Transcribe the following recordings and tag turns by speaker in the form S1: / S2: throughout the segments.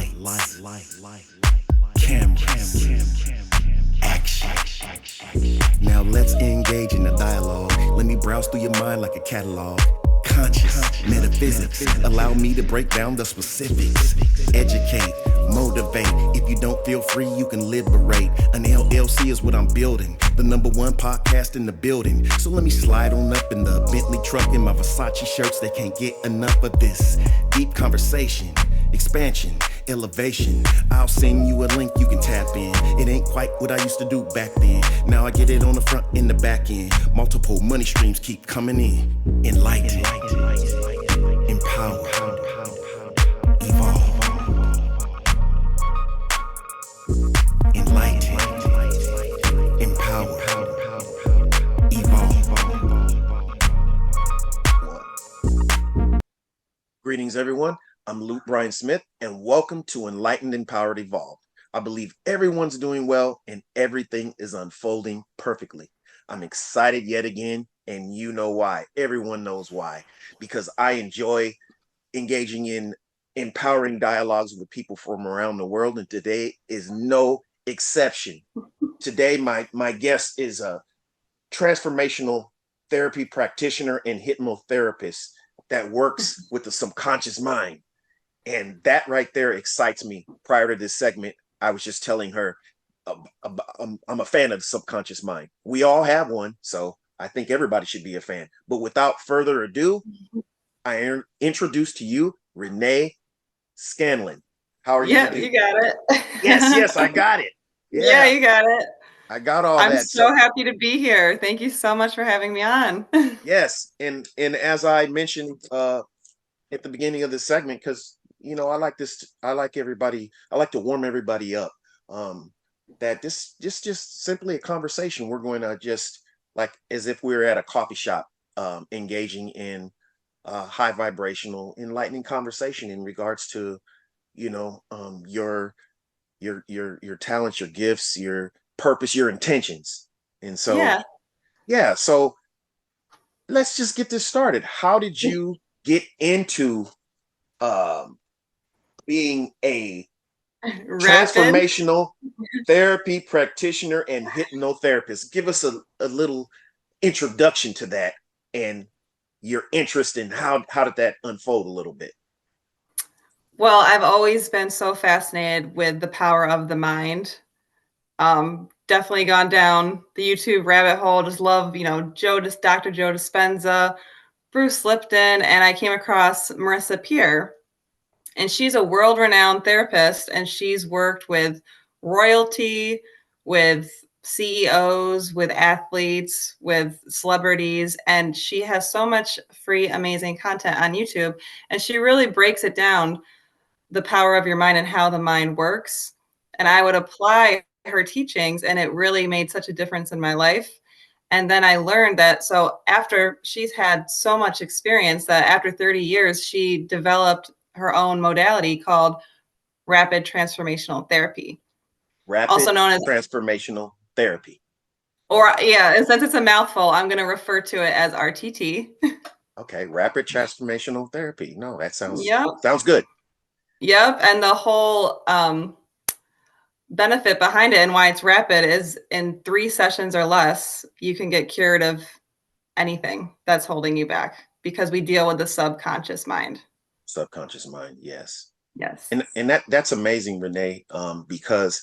S1: Lights, cameras, action. Now let's engage in the dialogue. Let me browse through your mind like a catalog. Conscious metaphysics, allow me to break down the specifics. Educate, motivate. If you don't feel free, you can liberate. An LLC is what I'm building, the #1 podcast in the building. So let me slide on up in the Bentley truck in my Versace shirts. They can't get enough of this deep conversation, expansion, elevation. I'll send you a link you can tap in. It ain't quite what I used to do back then. Now I get it on the front and the back end. Multiple money streams keep coming in. Enlighten, empower, evolve. Enlighten, empower, evolve.
S2: Greetings, everyone. I'm Luke Bryan Smith, and welcome to Enlightened, Empowered, Evolved. I believe everyone's doing well and everything is unfolding perfectly. I'm excited yet again, and you know why. Everyone knows why. Because I enjoy engaging in empowering dialogues with people from around the world, and today is no exception. Today, my guest is a transformational therapy practitioner and hypnotherapist that works with the subconscious mind. And that right there excites me. Prior to this segment, I was just telling her I'm a fan of the subconscious mind. We all have one, so I think everybody should be a fan. But without further ado, I introduce to you Renee Scanlon. How are you?
S3: Yeah, you got it.
S2: Yes, I got it.
S3: Yeah, you got it.
S2: I got all
S3: I'm
S2: that.
S3: so happy to be here. Thank you so much for having me on.
S2: Yes, and as I mentioned at the beginning of this segment, because I like to warm everybody up. That this just simply a conversation. We're going to just like as if we're at a coffee shop, engaging in high vibrational, enlightening conversation in regards to your talents, your gifts, your purpose, your intentions. And so so let's just get this started. How did you get into being a transformational therapy practitioner and hypnotherapist? Give us a little introduction to that and your interest in how did that unfold a little bit?
S3: Well, I've always been so fascinated with the power of the mind. Definitely gone down the YouTube rabbit hole. Just love, Dr. Joe Dispenza, Bruce Lipton, and I came across Marissa Pier. And she's a world-renowned therapist, and she's worked with royalty, with CEOs, with athletes, with celebrities, and she has so much free, amazing content on YouTube. And she really breaks it down, the power of your mind and how the mind works. And I would apply her teachings, and it really made such a difference in my life. And then I learned that, so after she's had so much experience that after 30 years, she developed her own modality called rapid transformational therapy.
S2: Also known as transformational therapy.
S3: Or and since it's a mouthful, I'm going to refer to it as RTT.
S2: Okay, rapid transformational therapy. No, that sounds good.
S3: Yep, and the whole benefit behind it and why it's rapid is in 3 sessions or less, you can get cured of anything that's holding you back, because we deal with the subconscious mind.
S2: Subconscious mind, yes.
S3: And
S2: that's amazing, Renee, because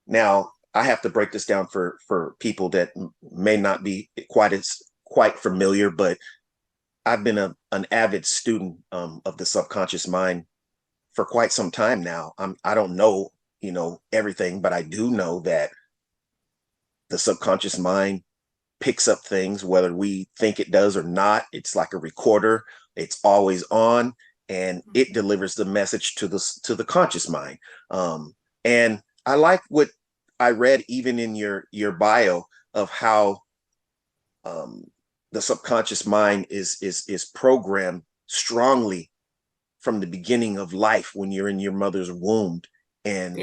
S2: now I have to break this down for people that may not be quite familiar, but I've been an avid student of the subconscious mind for quite some time now. I don't know everything, but I do know that the subconscious mind picks up things whether we think it does or not. It's like a recorder. It's always on, and it delivers the message to the conscious mind. And I like what I read even in your bio of how the subconscious mind is programmed strongly from the beginning of life when you're in your mother's womb. And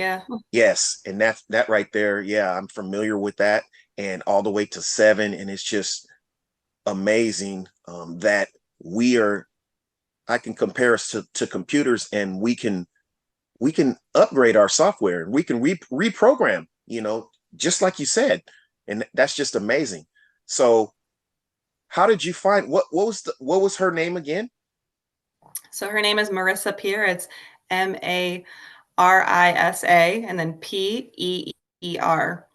S2: yes, and that right there, I'm familiar with that, and all the way to 7. And it's just amazing that I can compare us to computers, and we can we can upgrade our software and we can reprogram, just like you said. And that's just amazing. So how did you find what was her name again?
S3: So her name is Marissa Pier. It's Marisa and then Peer.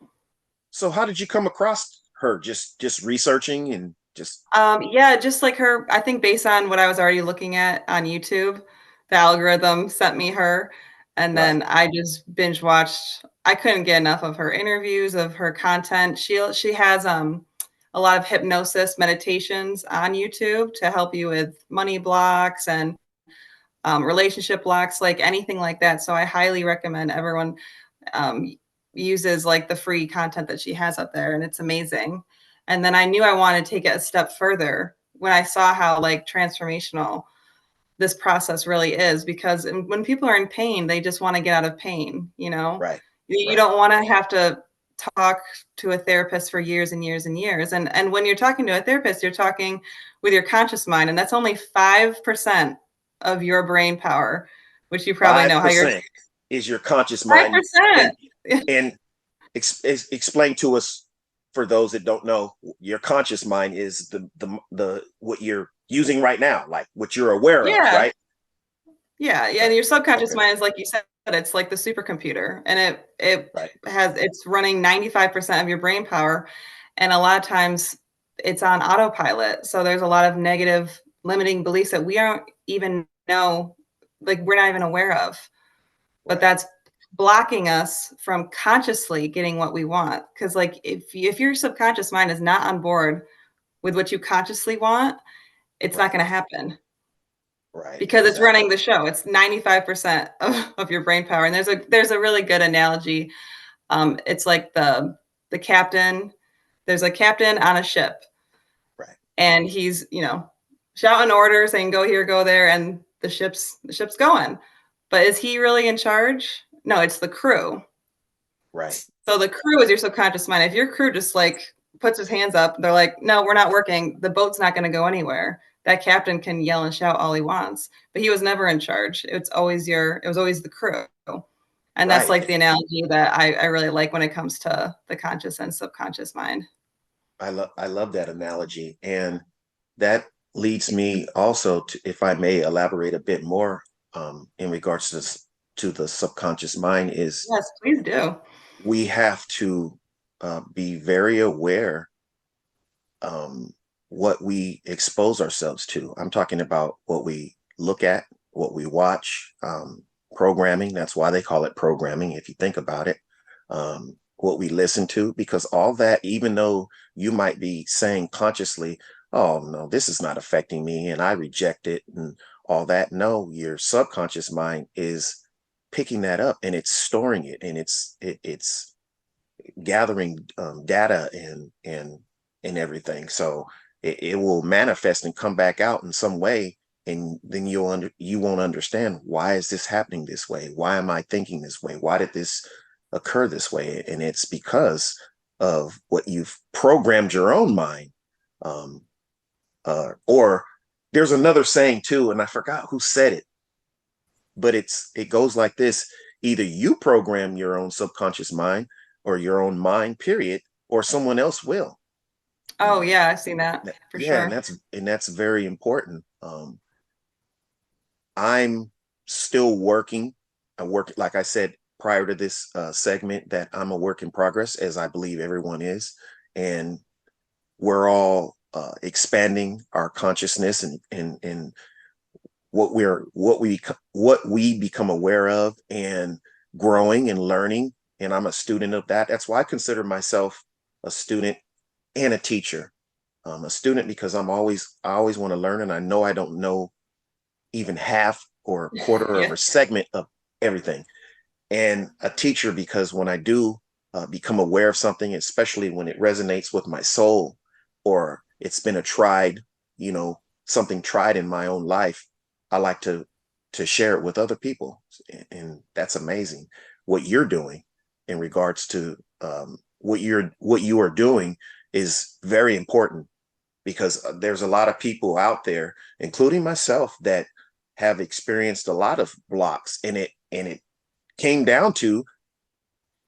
S2: So how did you come across her? Just researching and just
S3: Yeah, just like her, I think based on what I was already looking at on YouTube, the algorithm sent me her. And
S2: right,
S3: then I just binge watched. I couldn't get enough of her interviews, of her content. She has a lot of hypnosis meditations on YouTube to help you with money blocks and relationship blocks, like anything like that. So I highly recommend everyone uses like the free content that she has up there, and it's amazing. And then I knew I wanted to take it a step further when I saw how like transformational this process really is, because when people are in pain, they just want to get out of pain,
S2: right,
S3: you
S2: right,
S3: don't want to have to talk to a therapist for years and years and years. And when you're talking to a therapist, you're talking with your conscious mind, and that's only 5% of your brain power, which you probably know how you're
S2: 5% is your conscious mind. And
S3: 5%.
S2: and explain to us, for those that don't know, your conscious mind is the what you're using right now, like what you're aware of,
S3: Yeah.
S2: right?
S3: Yeah. Yeah. And
S2: Right.
S3: your subconscious
S2: Okay.
S3: mind is, like you said, it's like the supercomputer, and
S2: Right.
S3: it's running 95% of your brain power. And a lot of times it's on autopilot. So there's a lot of negative limiting beliefs that we don't even know, like we're not even aware of, but
S2: Right.
S3: that's blocking us from consciously getting what we want. Cause like if your subconscious mind is not on board with what you consciously want, it's not
S2: Right.
S3: going to happen,
S2: Right.
S3: because it's running
S2: Exactly.
S3: the show. It's 95% of your brain power. And there's a really good analogy. It's like the captain. There's a captain on a ship,
S2: Right.
S3: and he's shouting orders saying go here, go there, and the ship's going. But is he really in charge? No, it's the crew.
S2: Right.
S3: So the crew is your subconscious mind. If your crew just like puts his hands up, they're like, no, we're not working. The boat's not going to go anywhere. That captain can yell and shout all he wants, but he was never in charge. It was always the crew. And that's
S2: Right.
S3: like the analogy that I really like when it comes to the conscious and subconscious mind.
S2: I love that analogy, and that leads me also to, if I may elaborate a bit more, in regards to the subconscious mind, is
S3: Yes, please do.
S2: we have to be very aware, what we expose ourselves to. I'm talking about what we look at, what we watch, programming. That's why they call it programming, if you think about it. What we listen to, because all that, even though you might be saying consciously, oh, no, this is not affecting me and I reject it and all that. No, your subconscious mind is picking that up and it's storing it, and it's gathering data and everything. So it will manifest and come back out in some way, and then you won't understand, why is this happening this way? Why am I thinking this way? Why did this occur this way? And it's because of what you've programmed your own mind. Or there's another saying too, and I forgot who said it, but it goes like this: either you program your own subconscious mind, or your own mind, period, or someone else will.
S3: Oh
S2: Um,
S3: yeah, I've seen that for
S2: yeah, and
S3: sure.
S2: that's very important. I'm still working. I work, like I said prior to this segment, that I'm a work in progress, as I believe everyone is, and we're all expanding our consciousness and what we become aware of, and growing and learning. And I'm a student of that. That's why I consider myself a student and a teacher. A student because I always want to learn, and I know I don't know even half or a quarter of
S3: Yeah.
S2: a segment of everything. And a teacher because when I do become aware of something, especially when it resonates with my soul, or it's been a tried, something tried in my own life, I like to share it with other people. And that's amazing what you're doing in regards to what you are doing is very important, because there's a lot of people out there, including myself, that have experienced a lot of blocks in it, and came down to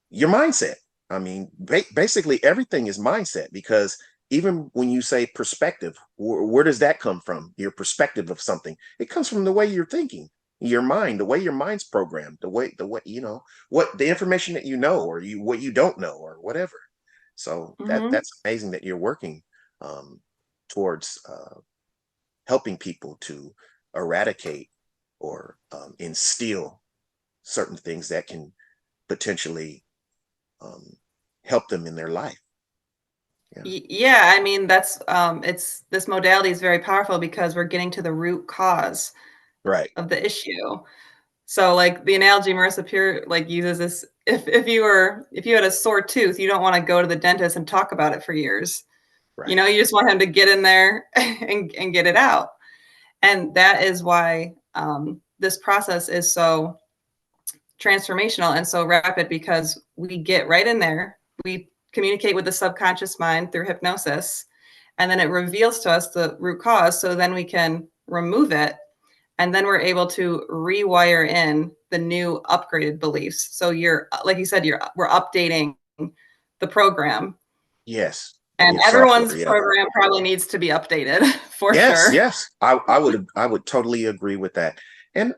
S2: your mindset. I mean, basically everything is mindset, because even when you say perspective, where does that come from? Your perspective of something. It comes from the way you're thinking, your mind, the way your mind's programmed, the way, what the information that you know, or what you don't know, or whatever. So that's amazing that you're working towards helping people to eradicate or instill certain things that can potentially help them in their life.
S3: Yeah, I mean, that's this modality is very powerful because we're getting to the root cause of the issue. So like the analogy Marissa Pier like uses is if you had a sore tooth, you don't want to go to the dentist and talk about it for years. You know, you just want him to get in there and get it out. And that is why this process is so transformational and so rapid, because we get right in there. We communicate with the subconscious mind through hypnosis, and then it reveals to us the root cause. So then we can remove it, and then we're able to rewire in the new upgraded beliefs. So you're, like you said, we're updating the program.
S2: Yes.
S3: And everyone's program probably needs to be updated for sure.
S2: Yes. I would totally agree with that. And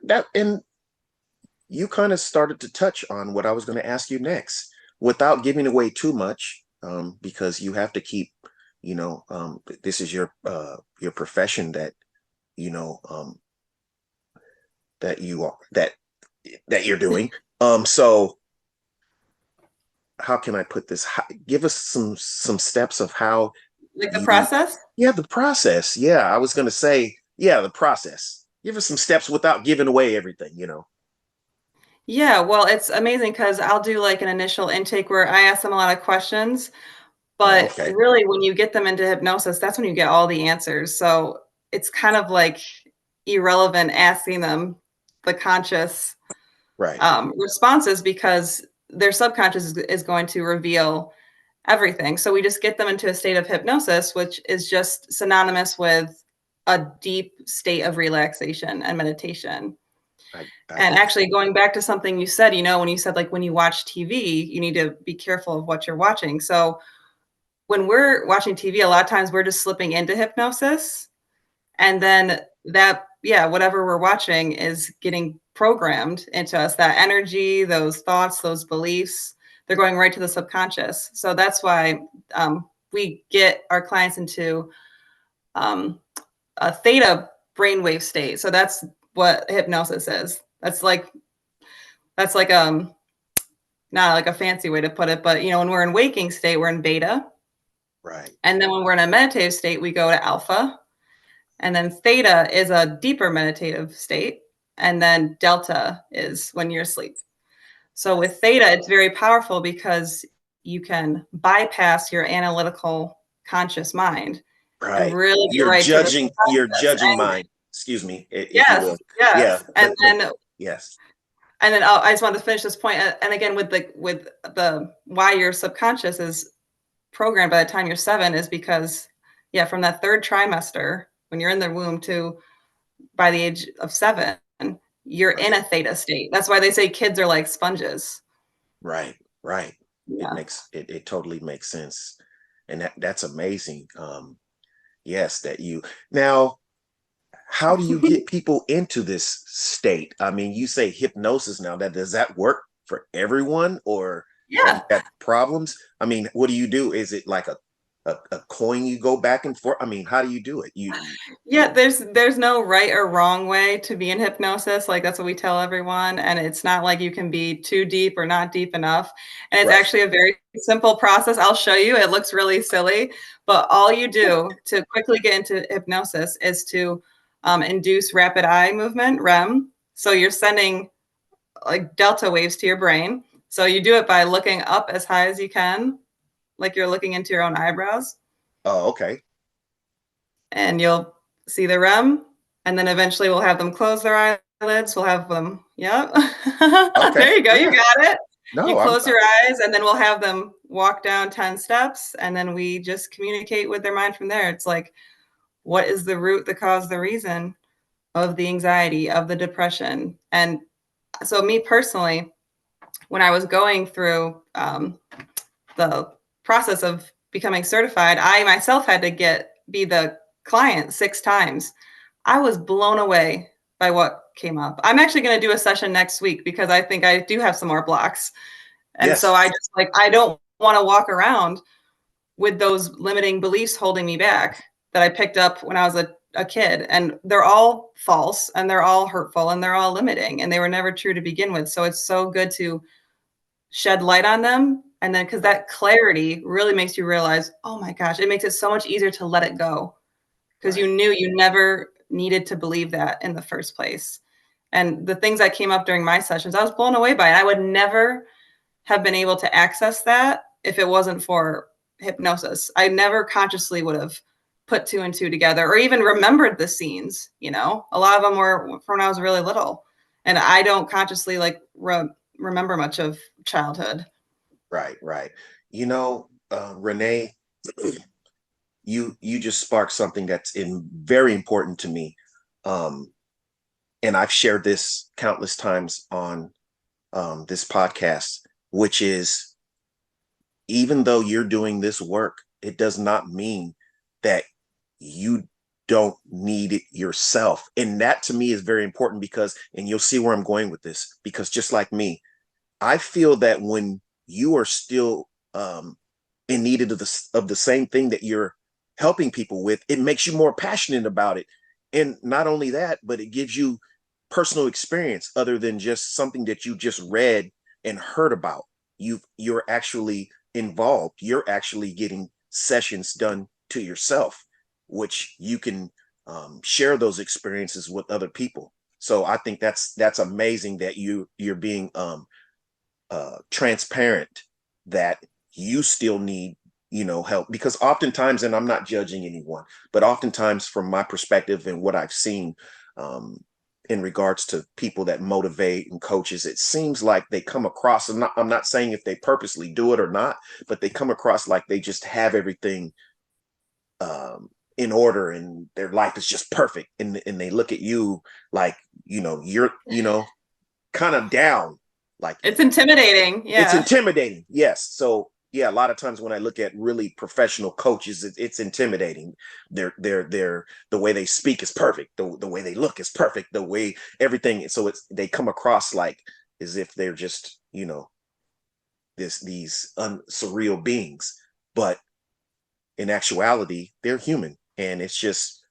S2: you kind of started to touch on what I was going to ask you next, without giving away too much, because you have to keep, this is your profession that, that you're doing. So how can I put this? Give us some steps of how,
S3: like the process.
S2: Yeah, the process. Yeah, I was going to say, the process. Give us some steps without giving away everything,
S3: Yeah, well, it's amazing because I'll do like an initial intake where I ask them a lot of questions, but really when you get them into hypnosis, that's when you get all the answers. So it's kind of like irrelevant asking them the conscious responses, because their subconscious is going to reveal everything. So we just get them into a state of hypnosis, which is just synonymous with a deep state of relaxation and meditation. And actually going back to something you said, when you said, like, when you watch TV, you need to be careful of what you're watching. So when we're watching TV, a lot of times we're just slipping into hypnosis, and then whatever we're watching is getting programmed into us. That energy, those thoughts, those beliefs, they're going right to the subconscious. So that's why we get our clients into a theta brainwave state. So that's what hypnosis is. That's like not like a fancy way to put it, but when we're in waking state, we're in beta.
S2: Right.
S3: And then when we're in a meditative state, we go to alpha. And then theta is a deeper meditative state. And then delta is when you're asleep. So with theta, it's very powerful because you can bypass your analytical conscious mind.
S2: Right.
S3: And really
S2: You're judging mind. Excuse me.
S3: Yes.
S2: Yeah.
S3: And then
S2: yes.
S3: And then I just wanted to finish this point. And again, with the why your subconscious is programmed by the time you're 7 is because, from that 3rd trimester, when you're in the womb to by the age of 7, you're in a theta state. That's why they say kids are like sponges.
S2: Right. Yeah. It totally makes sense. And that's amazing. Yes, that you now. How do you get people into this state? I mean, you say hypnosis now. Does that work for everyone, or have you got problems? I mean, what do you do? Is it like a coin you go back and forth? I mean, how do you do it?
S3: There's no right or wrong way to be in hypnosis. Like, that's what we tell everyone. And it's not like you can be too deep or not deep enough. And it's actually a very simple process. I'll show you. It looks really silly, but all you do to quickly get into hypnosis is to induce rapid eye movement, REM. So you're sending like delta waves to your brain. So you do it by looking up as high as you can, like you're looking into your own eyebrows.
S2: Oh, okay.
S3: And you'll see the REM, and then eventually we'll have them close their eyelids. We'll have them, Okay. There you go. You got it. No, you close your eyes, and then we'll have them walk down 10 steps, and then we just communicate with their mind from there. It's like, what is the root, the cause, the reason of the anxiety, of the depression? And so me personally, when I was going through the process of becoming certified, I myself had to be the client 6 times. I was blown away by what came up. I'm actually going to do a session next week because I think I do have some more blocks. And so
S2: Yes.
S3: I just I don't want to walk around with those limiting beliefs holding me back that I picked up when I was a kid. And they're all false and they're all hurtful and they're all limiting and they were never true to begin with. So it's so good to shed light on them. And then because that clarity really makes you realize, oh my gosh, it makes it so much easier to let it go because you knew you never needed to believe that in the first place. And the things that came up during my sessions, I was blown away by it. I would never have been able to access that if it wasn't for hypnosis. I never consciously would have put 2 and 2 together or even remembered the scenes. A lot of them were from when I was really little, and I don't consciously remember much of childhood.
S2: Right. Renee, you just sparked something that's very important to me. And I've shared this countless times on this podcast, which is, even though you're doing this work, it does not mean that you don't need it yourself. And that to me is very important because, and you'll see where I'm going with this, because just like me, I feel that when you are still in need of the same thing that you're helping people with, it makes you more passionate about it. And not only that, but it gives you personal experience other than just something that you just read and heard about. You're actually involved. You're actually getting sessions done to yourself, which you can share those experiences with other people. So I think that's amazing that you're being transparent that you still need help, because oftentimes, and I'm not judging anyone, but oftentimes from my perspective and what I've seen in regards to people that motivate and coaches, it seems like they come across, I'm not saying if they purposely do it or not, but they come across like they just have everything in order and their life is just perfect, and they look at you like you're kind of down. Like,
S3: it's intimidating.
S2: it's
S3: Yeah.
S2: intimidating. Yes. So yeah, a lot of times when I look at really professional coaches, it's intimidating. They're the way they speak is perfect. The way they look is perfect. The way everything. So they come across like as if they're just these surreal beings, but in actuality, they're human. And it's just.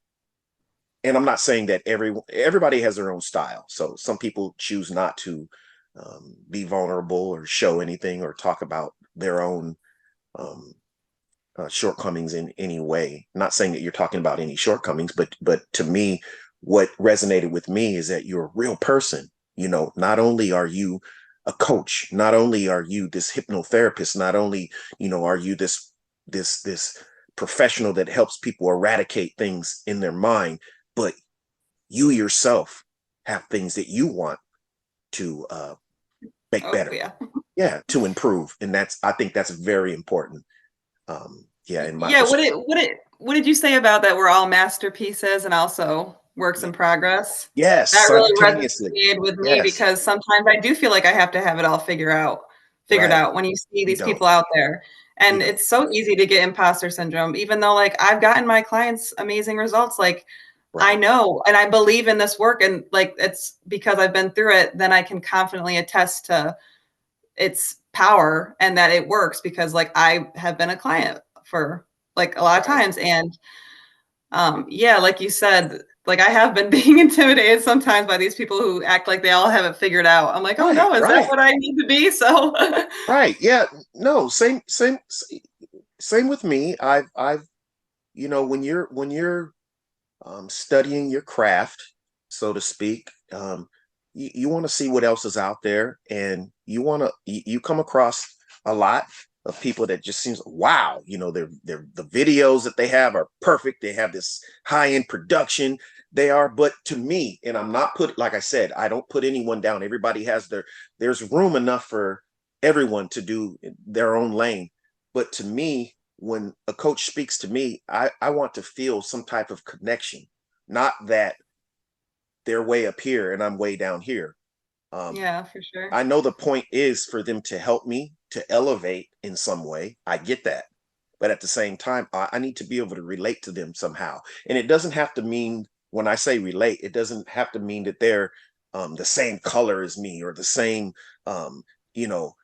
S2: And I'm not saying that everybody has their own style. So some people choose not to be vulnerable or show anything or talk about their own shortcomings in any way. Not saying that you're talking about any shortcomings, but to me, what resonated with me is that you're a real person. Not only are you a coach, not only are you this hypnotherapist, not only are you this professional that helps people eradicate things in their mind, but you yourself have things that you want to make better. Yeah, to improve. And I think that's very important. In my
S3: What did you say about that we're all masterpieces and also works in progress?
S2: Yes,
S3: That really
S2: simultaneously.
S3: resonated with me
S2: Yes.
S3: because sometimes I do feel like I have to have it all figured out when you see these people out there. And it's so easy to get imposter syndrome, even though I've gotten my clients amazing results. I know, and I believe in this work, and it's because I've been through it, then I can confidently attest to its power and that it works because I have been a client for a lot of times. And like you said, I have been being intimidated sometimes by these people who act like they all have it figured out. I'm like, oh no, is that what I need to be? So
S2: right. Yeah. No, same with me. I've when you're studying your craft, so to speak, you want to see what else is out there, and you come across a lot of people that just seems, wow, the videos that they have are perfect. They have this high-end production. But to me, and I'm not like I said, I don't put anyone down. Everybody has there's room enough for everyone to do their own lane. But to me, when a coach speaks to me, I want to feel some type of connection, not that they're way up here and I'm way down here.
S3: Yeah, for sure.
S2: I know the point is for them to help me to elevate in some way. I get that. But at the same time, I need to be able to relate to them somehow. And it doesn't have to mean, when I say relate, it doesn't have to mean that they're the same color as me or the same, you know,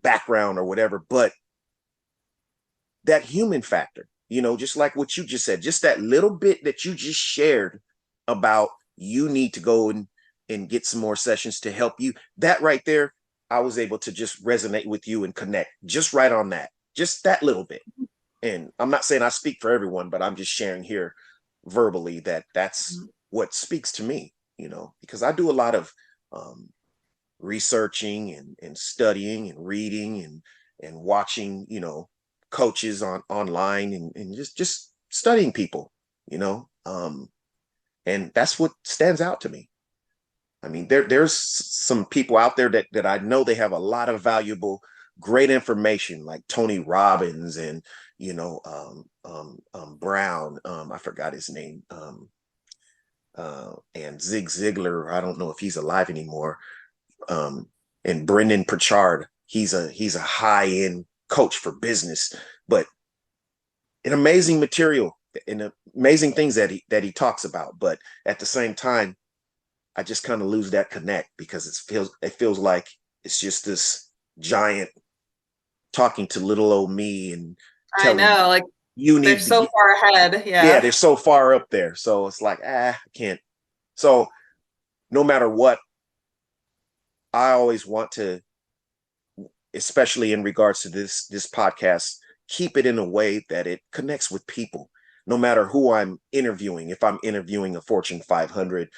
S2: background or whatever. But that human factor, just like what you just said, just that little bit that you just shared about you need to go and get some more sessions to help you. That right there, I was able to just resonate with you and connect just right on that, just that little bit. And I'm not saying I speak for everyone, but I'm just sharing here verbally that that's what speaks to me, because I do a lot of researching and studying and reading and watching, coaches online and just studying people, and that's what stands out to me. I mean, there's some people out there that I know they have a lot of valuable, great information, like Tony Robbins and Brown. I forgot his name. And Zig Ziglar. I don't know if he's alive anymore. And Brendan Pritchard. He's a high end coach for business, but an amazing material and amazing things that he talks about. But at the same time, I just kind of lose that connect because it feels like it's just this giant talking to little old me and telling
S3: I know, like
S2: you
S3: they're
S2: need to
S3: so far ahead.
S2: yeah,
S3: Yeah.
S2: they're so far up there. So it's like, I can't. So no matter what, I always want to, especially in regards to this podcast, keep it in a way that it connects with people, no matter who I'm interviewing. If I'm interviewing a Fortune 500,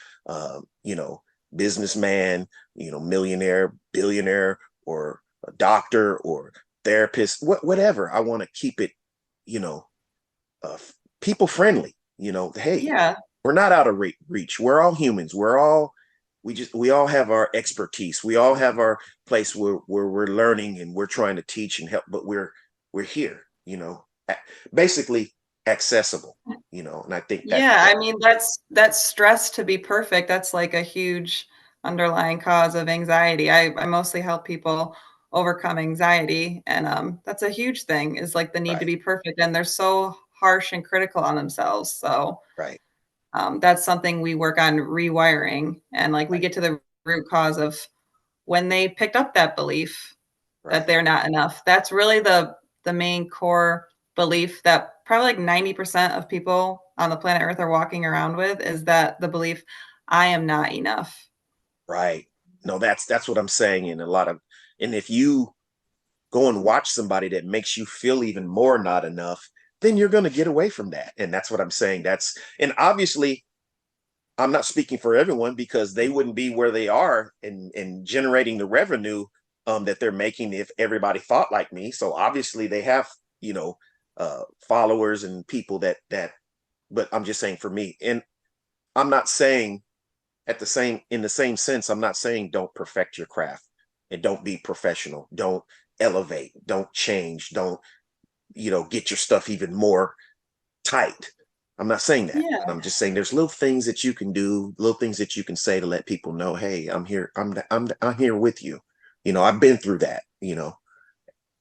S2: businessman, millionaire, billionaire, or a doctor or therapist, whatever, I want to keep it, people friendly. Hey,
S3: Yeah.
S2: we're not out of reach. We're all humans. We all have our expertise. We all have our place where we're learning and we're trying to teach and help, but we're here, basically accessible, and I think
S3: Yeah, I mean, that's stress to be perfect. That's like a huge underlying cause of anxiety. I mostly help people overcome anxiety, and that's a huge thing, is like the need to
S2: right,
S3: be perfect, and they're so harsh and critical on themselves. So
S2: right,
S3: that's something we work on rewiring, and like we
S2: right,
S3: get to the root cause of when they picked up that belief that
S2: right,
S3: they're not enough. That's really the main core belief that probably like 90% of people on the planet Earth are walking around with, is that the belief, I am not enough.
S2: right. No, that's what I'm saying. And if you go and watch somebody that makes you feel even more not enough, then you're going to get away from that. And that's what I'm saying. And obviously I'm not speaking for everyone, because they wouldn't be where they are and generating the revenue that they're making if everybody thought like me. So obviously they have, followers and people but I'm just saying for me, and I'm not saying in the same sense, I'm not saying don't perfect your craft and don't be professional, don't elevate, don't change, don't, get your stuff even more tight. I'm not saying that,
S3: Yeah.
S2: but I'm just saying there's little things that you can do, little things that you can say to let people know, hey, I'm here. I'm here with you. I've been through that, or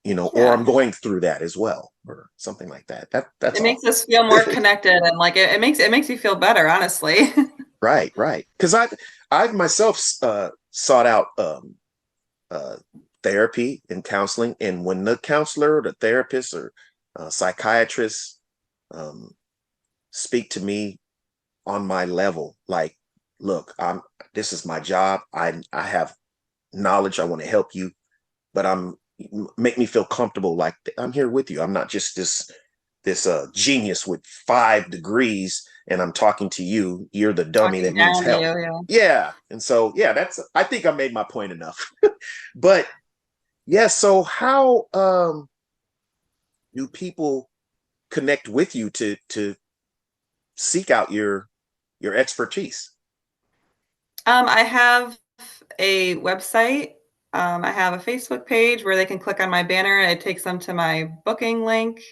S3: Yeah.
S2: I'm going through that as well, or something like that. That's
S3: It
S2: all.
S3: makes us feel more connected, and like it makes you feel better, honestly.
S2: Right, right. Because I've myself sought out uh, therapy and counseling, and when the counselor or the therapist or psychiatrist um, speak to me on my level, like, look, this is my job. I have knowledge. I want to help you, but make me feel comfortable. Like, I'm here with you. I'm not just this genius with 5 degrees, and I'm talking to you. You're the dummy
S3: Talking
S2: that needs
S3: down to
S2: help.
S3: you, yeah.
S2: Yeah. And so, yeah, I think I made my point enough. But yeah, so how do people connect with you to seek out your expertise?
S3: I have a website. I have a Facebook page where they can click on my banner and it takes them to my booking link.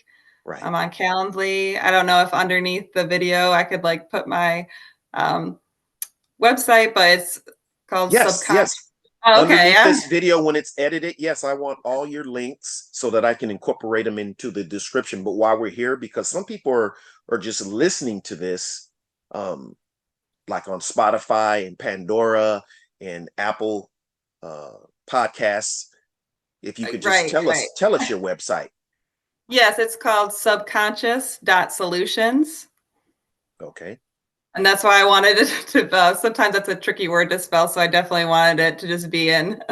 S2: Right.
S3: I'm on Calendly. I don't know if underneath the video I could put my um, website, but it's called
S2: Yes, yes.
S3: Oh, okay.
S2: underneath
S3: Yeah.
S2: this video when it's edited, yes, I want all your links so that I can incorporate them into the description. But while we're here, because some people are just listening to this, like on Spotify and Pandora and Apple podcasts, if you could just
S3: Right. Right.
S2: tell us your website.
S3: Yes, it's called subconscious.solutions.
S2: Okay.
S3: And that's why I wanted it to, sometimes that's a tricky word to spell. So I definitely wanted it to just be in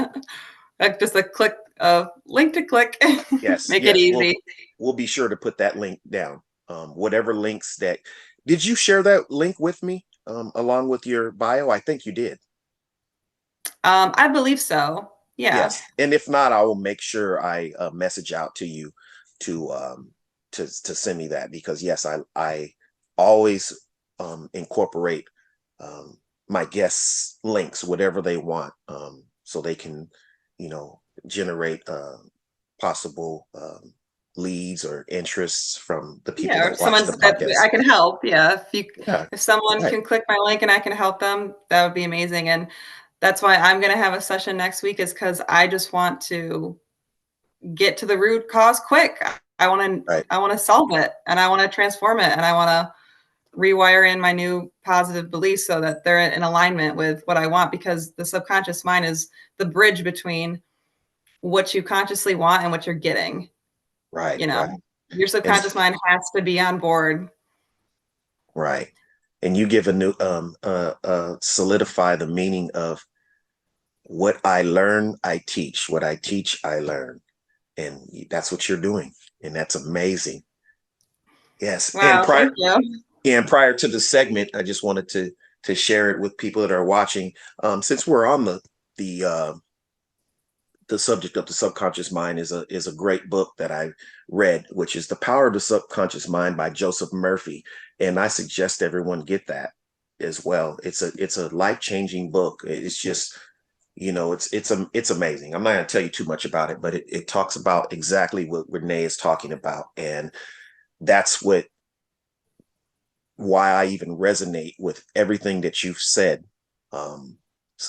S3: like just a click of link to click,
S2: Yes,
S3: make it
S2: yes.
S3: easy.
S2: We'll be sure to put that link down. Whatever links that, did you share that link with me along with your bio? I think you did.
S3: I believe so. Yeah.
S2: Yes. And if not, I will make sure I message out to you to send me that, because yes, I always incorporate my guests links, whatever they want, so they can, generate possible leads or interests from the people
S3: Yeah. Or
S2: that
S3: if
S2: watch the
S3: someone's that
S2: podcast.
S3: I can help. Yeah.
S2: Yeah,
S3: if someone
S2: right,
S3: can click my link and I can help them, that would be amazing. And that's why I'm going to have a session next week, is because I just want to get to the root cause quick.
S2: right,
S3: I want to solve it, and I want to transform it, and I want to rewire in my new positive beliefs so that they're in alignment with what I want, because the subconscious mind is the bridge between what you consciously want and what you're getting.
S2: right,
S3: You know,
S2: right.
S3: your
S2: And
S3: subconscious mind has to be on board.
S2: right. And you give a new solidify the meaning of what I learn, I teach. What I teach, I learn. And that's what you're doing. And that's amazing. Yes.
S3: Wow, thank you.
S2: And prior to the segment, I just wanted to share it with people that are watching. Since we're on the the subject of the subconscious mind, is a great book that I read, which is The Power of the Subconscious Mind by Joseph Murphy. And I suggest everyone get that as well. It's a life-changing book. It's just, it's amazing. I'm not going to tell you too much about it, but it talks about exactly what Renee is talking about. And that's why I even resonate with everything that you've said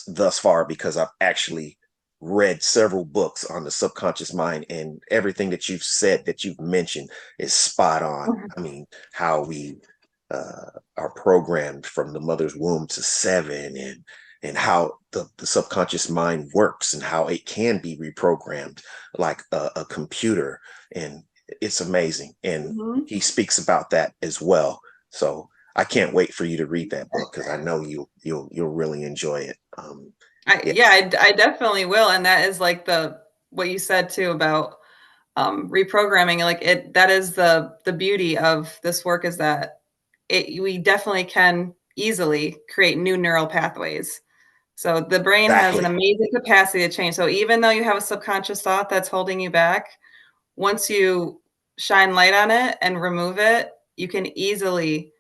S2: thus far, because I've actually read several books on the subconscious mind, and everything that you've said, that you've mentioned, is spot on. I mean, how we are programmed from the mother's womb to 7, and how the subconscious mind works, and how it can be reprogrammed like a computer. And it's amazing. And
S3: Mm-hmm.
S2: he speaks about that as well. So I can't wait for you to read that book, because I know you'll really enjoy it.
S3: I definitely will. And that is like what you said too about reprogramming. Like that is the beauty of this work, is that we definitely can easily create new neural pathways. So the brain has an
S2: Exactly.
S3: amazing capacity to change. So even though you have a subconscious thought that's holding you back, once you shine light on it and remove it, you can easily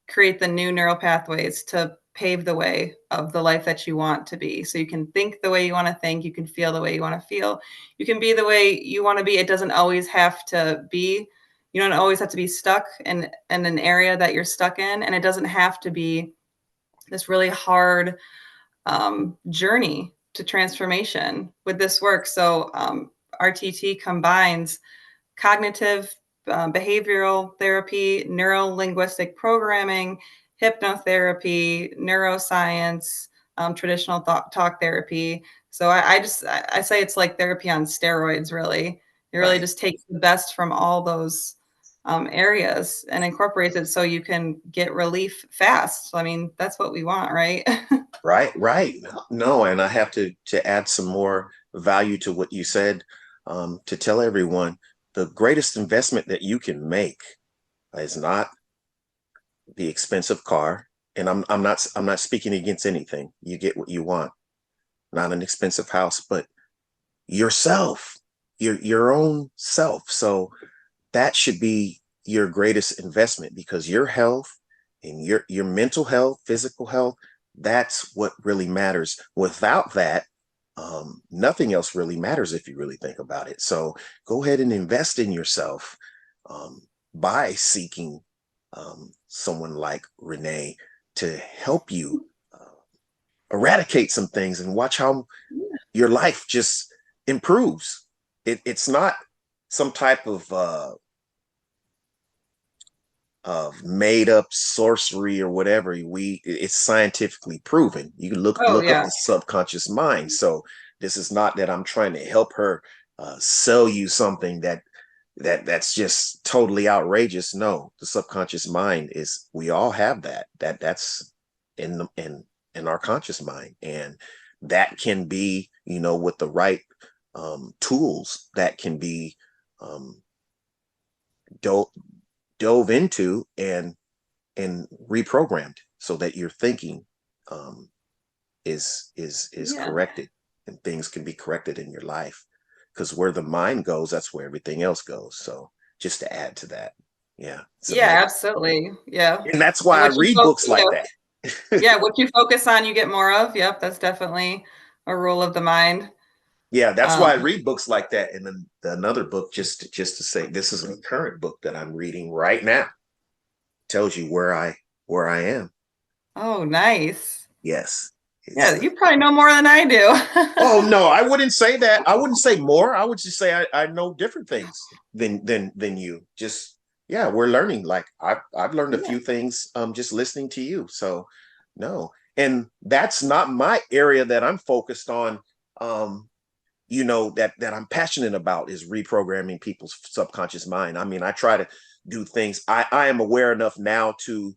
S3: create the new neural pathways to pave the way of the life that you want to be. So you can think the way you want to think, you can feel the way you want to feel, you can be the way you want to be. It doesn't always have to be, you don't always have to be stuck in an area that you're stuck in. And it doesn't have to be this really hard journey to transformation with this work. So RTT combines cognitive behavioral therapy, neuro-linguistic programming, hypnotherapy, neuroscience, traditional talk therapy. So I say it's like therapy on steroids, really. It really
S2: Right.
S3: just takes the best from all those areas and incorporates it so you can get relief fast. I mean, that's what we want, right?
S2: Right. No, and I have to add some more value to what you said, to tell everyone the greatest investment that you can make is not the expensive car. And I'm not speaking against anything. You get what you want, not an expensive house, but yourself, your own self. So that should be your greatest investment, because your health and your mental health, physical health, that's what really matters. Without that, nothing else really matters, if you really think about it. So go ahead and invest in yourself, by seeking someone like Renee to help you eradicate some things and watch how your life just improves. It's not some type of made up sorcery or whatever. It's scientifically proven. You can look up the subconscious mind. So this is not that I'm trying to help her sell you something that's just totally outrageous. No, the subconscious mind is, we all have that's in our conscious mind, and that can be, with the right tools, that can be dove into and reprogrammed, so that your thinking is corrected, and things can be corrected in your life, because where the mind goes, that's where everything else goes. So just to add to that,
S3: absolutely,
S2: and that's why I read books like that.
S3: What you focus on, you get more of. Yep, that's definitely a rule of the mind.
S2: Yeah, that's why I read books like that. And then another book, just to say, this is a current book that I'm reading right now, tells you where I am.
S3: Oh, nice.
S2: Yes.
S3: You probably know more than I do.
S2: Oh no, I wouldn't say that. I wouldn't say more. I would just say I know different things than you. Just we're learning. Like I've learned a few things just listening to you. So no, and that's not my area that I'm focused on. That I'm passionate about is reprogramming people's subconscious mind. I mean, I try to do things. I am aware enough now to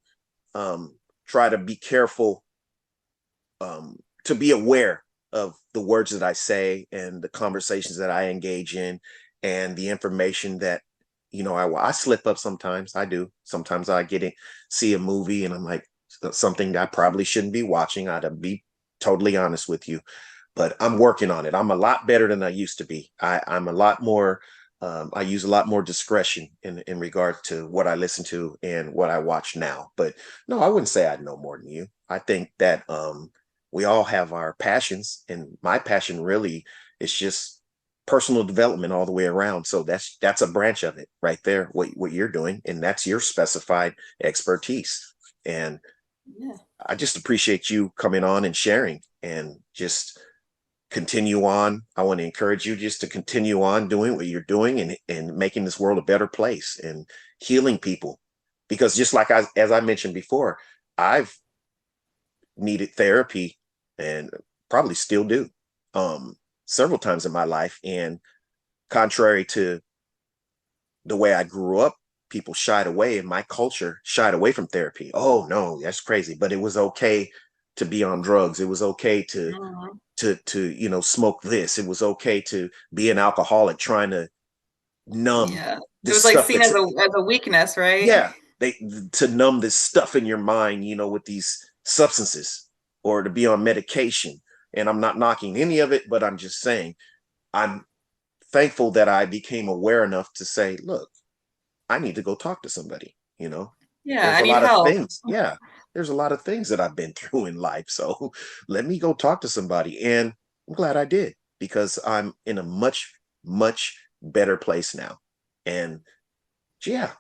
S2: try to be careful, to be aware of the words that I say and the conversations that I engage in, and the information that, I slip up sometimes. I do. Sometimes I see a movie and I'm like, something that I probably shouldn't be watching. I'd be totally honest with you. But I'm working on it. I'm a lot better than I used to be. I'm a lot more, I use a lot more discretion in regard to what I listen to and what I watch now. But no, I wouldn't say I know more than you. I think that we all have our passions, and my passion really is just personal development all the way around. So that's a branch of it right there, what you're doing, and that's your specified expertise. And I just appreciate you coming on and sharing, and just continue on. I want to encourage you just to continue on doing what you're doing, and making this world a better place, and healing people. Because just like as I mentioned before, I've needed therapy, and probably still do, several times in my life. And contrary to the way I grew up, people shied away, and my culture shied away from therapy. Oh no, that's crazy. But it was okay to be on drugs. It was okay to smoke this. It was okay to be an alcoholic, trying to numb.
S3: It was like seen as a weakness, right?
S2: Yeah, to numb this stuff in your mind, with these substances, or to be on medication. And I'm not knocking any of it, but I'm just saying, I'm thankful that I became aware enough to say, look, I need to go talk to somebody. There's
S3: I need help.
S2: Things. Yeah, there's a lot of things that I've been through in life. So let me go talk to somebody. And I'm glad I did, because I'm in a much, much better place now. And that's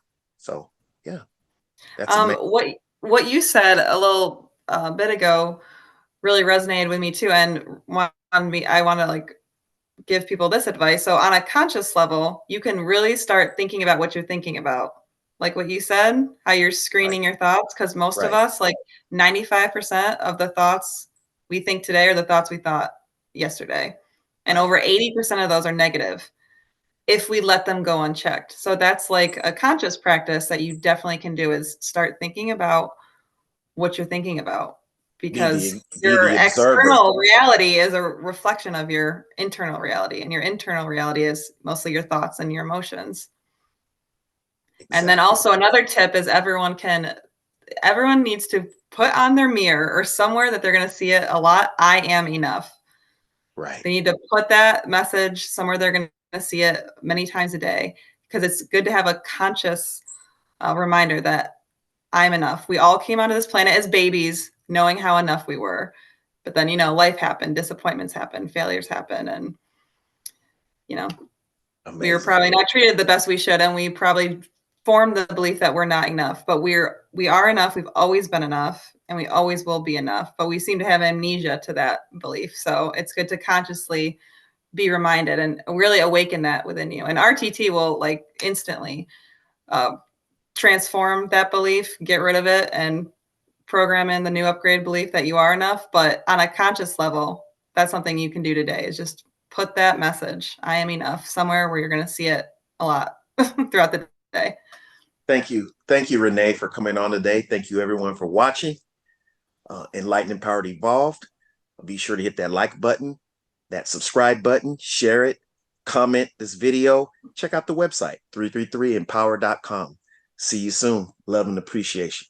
S3: what you said a little bit ago really resonated with me too. And I want to give people this advice. So on a conscious level, you can really start thinking about what you're thinking about. Like what you said, how you're screening your thoughts, because most of us, 95% of the thoughts we think today are the thoughts we thought yesterday. And over 80% of those are negative if we let them go unchecked. So that's like a conscious practice that you definitely can do, is start thinking about what you're thinking about, because your external reality is a reflection of your internal reality, and your internal reality is mostly your thoughts and your emotions. Exactly. And then also another tip is everyone needs to put on their mirror or somewhere that they're going to see it a lot. I am enough.
S2: Right.
S3: They need to put that message somewhere they're going to see it many times a day, because it's good to have a conscious reminder that I'm enough. We all came onto this planet as babies knowing how enough we were. But then, life happened, disappointments happen, failures happen. And, Amazing. We were probably not treated the best we should. And we probably formed the belief that we're not enough, but we are enough. We've always been enough. and we always will be enough, but we seem to have amnesia to that belief. So it's good to consciously be reminded and really awaken that within you. And RTT will like instantly transform that belief, get rid of it, and program in the new upgrade belief that you are enough. But on a conscious level, that's something you can do today, is just put that message, I am enough, somewhere where you're going to see it a lot throughout the day.
S2: Thank you. Thank you, Renee, for coming on today. Thank you, everyone, for watching. Enlightened, Empowered, Evolved. Be sure to hit that like button, that subscribe button, share it, comment this video. Check out the website, 333empower.com. See you soon. Love and appreciation.